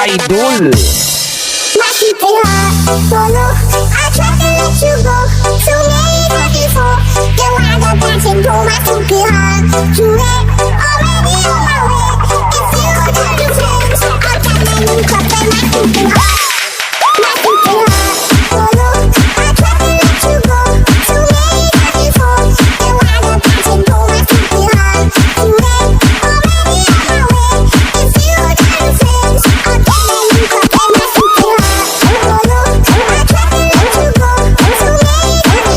Idol. Solo, I tried to let you go. So many times before, you wind up dancing to my stupid heart. Too late, already on my way. If you turn to flames, I'll get my new cup and my stupid heart. My stupid heart. Solo, I tried to let you go. So many times before, you wind up dancing to my stupid heart. Too late, already on my way. If you turn to flames, I'll get my new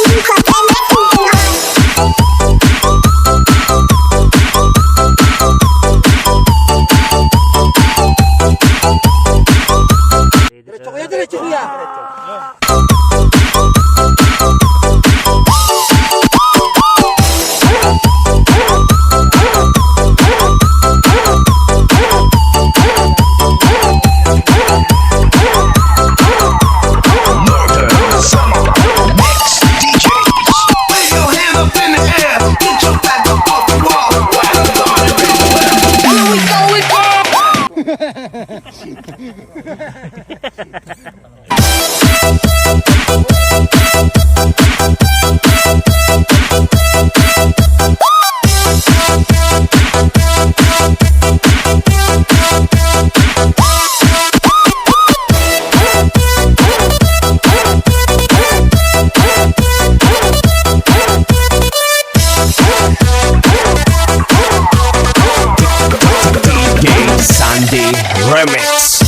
cup and my stupid heart. Diretso kuya. Sunday Remix.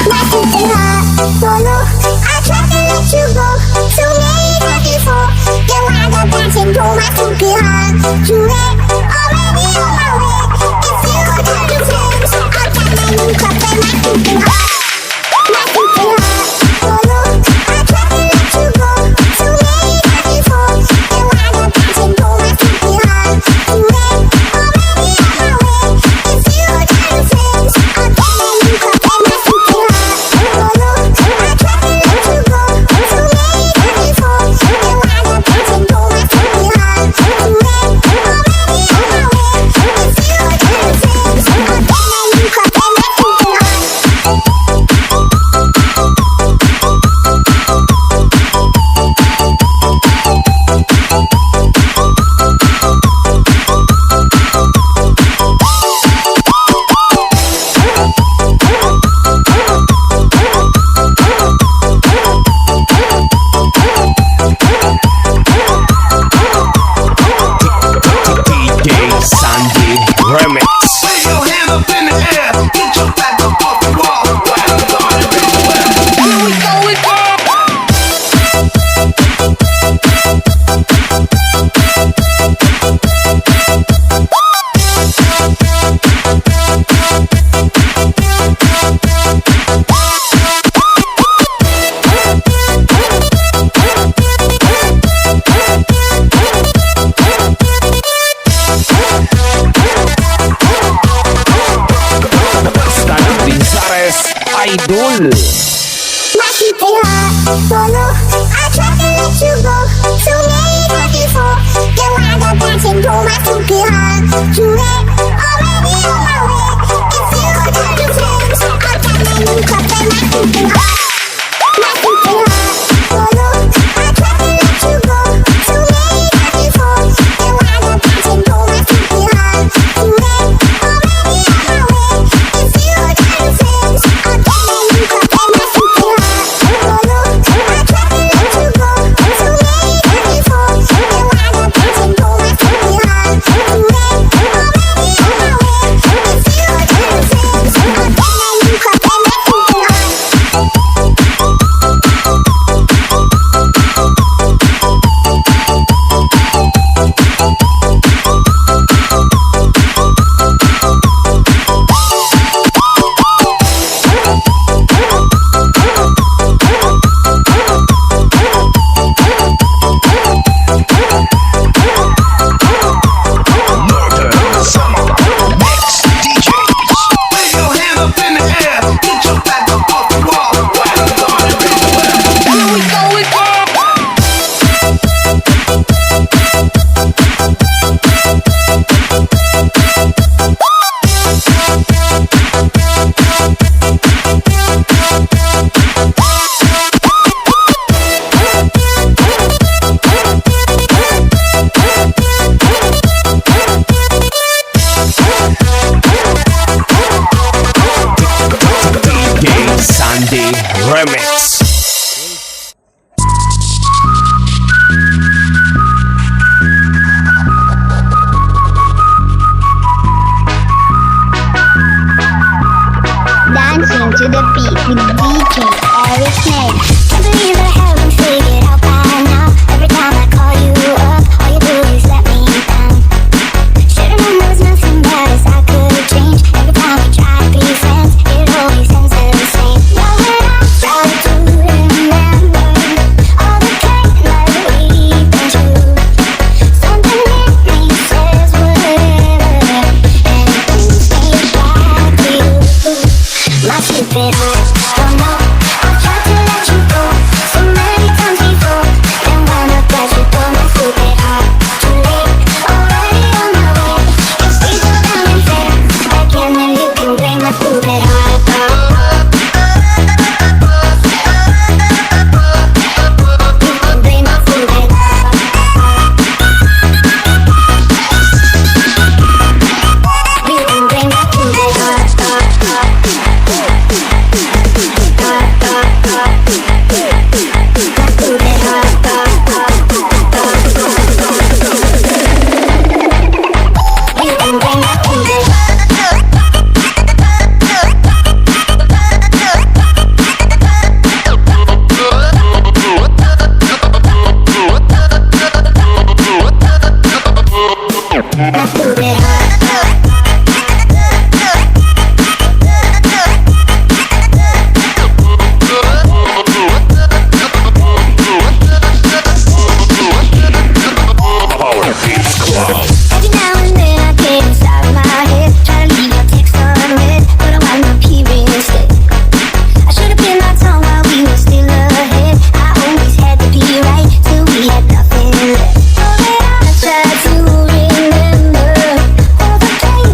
Let's go! idol. My stupid heart, solo. I tried to let you go, so many times before. Then wound up dancing to my stupid heart. Too late, already on my way. If you turn to flames, I'll turn my new cup and my stupid heart. My stupid heart, solo. I tried to let you go, so many times before. Then wound up dancing to my stupid heart. Too late, already on my way. If you turn to flames, I'll turn my new cup and my stupid heart. Sunday Remix. Dancing to the beat with DJ Eric Nate. Can't believe I haven't figured out by now. Every time I call you up, all you do is let me down. Should've known there was nothing that I could change. Every time we try to be friends, it always ends the same. Now when I try to remember all the pain that we've been through, something in me says whatever, and it brings me back to you. My stupid heart, don't know. I've tried to let you go so many times before. Then wound up that you told my stupid heart. Too late, already on my way. It's still down and fair. I can't believe you can blame my stupid heart. You can blame my stupid heart. You can blame my stupid heart. Every now and then I get inside my head, try to leave your text unread, but I wind up here instead. I should've been my tongue while we were still ahead. I always had to be right till we had nothing left. Oh, that I tried to remember all the pain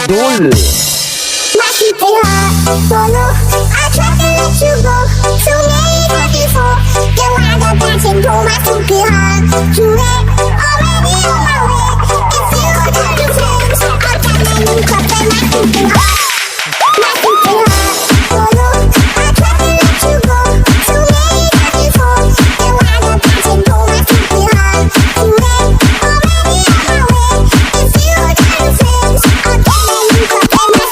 Idol. Masih terlihat solo. I tried to let you go so many times before. You wind up dancing, go masih terlihat. Too late, already on my way. If you turn to flames, I'll get my new cup and masih terlihat. Masih terlihat solo. I tried to let you go so many times before. You wind up dancing, go masih terlihat. Too late, already on my way. If you turn to flames, I'll get my new cup and masih terlihat.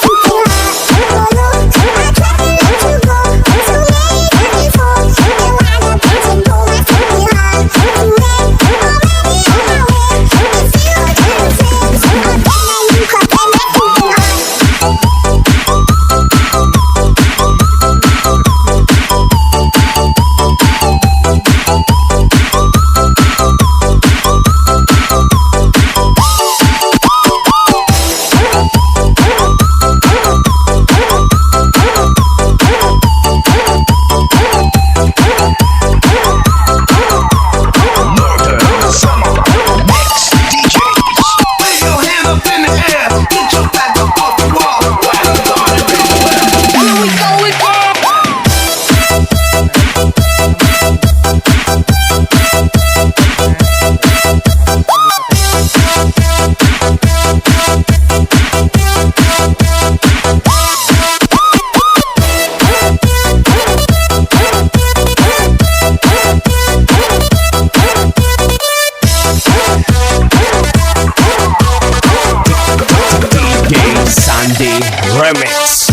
Sunday Remix.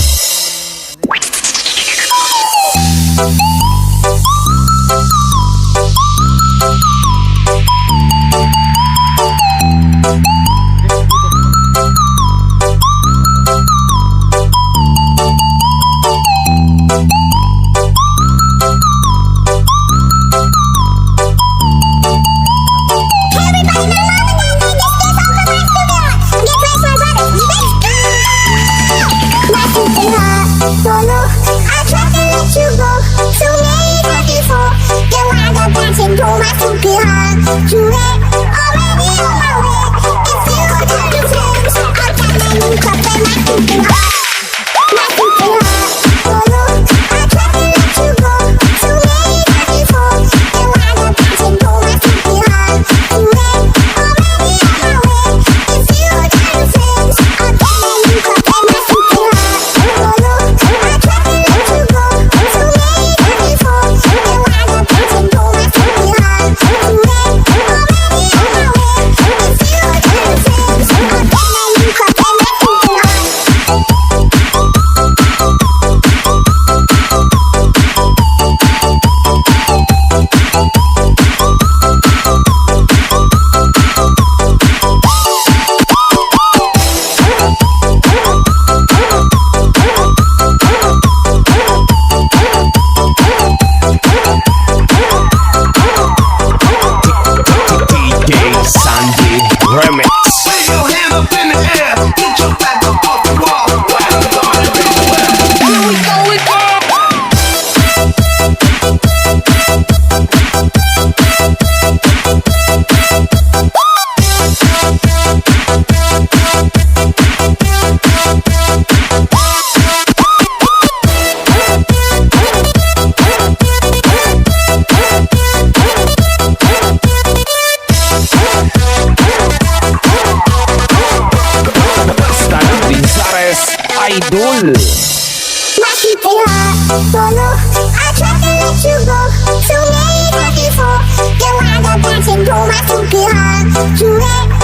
Solo, I tried to let you go so many times before. You wind up dancing, go masih terlihat. Too late, already on my way. If you turn to flames, I'll get my new cup and masih terlihat. Masih terlihat solo. I tried to let you go so many times before. You wind up dancing, go masih terlihat. Too late, already on my way. If you turn to flames, I'll get my new cup and masih terlihat. Solo. Idol. Masih terlihat solo. I tried to let you go so many times before. You wind up dancing, go masih terlihat. Too late.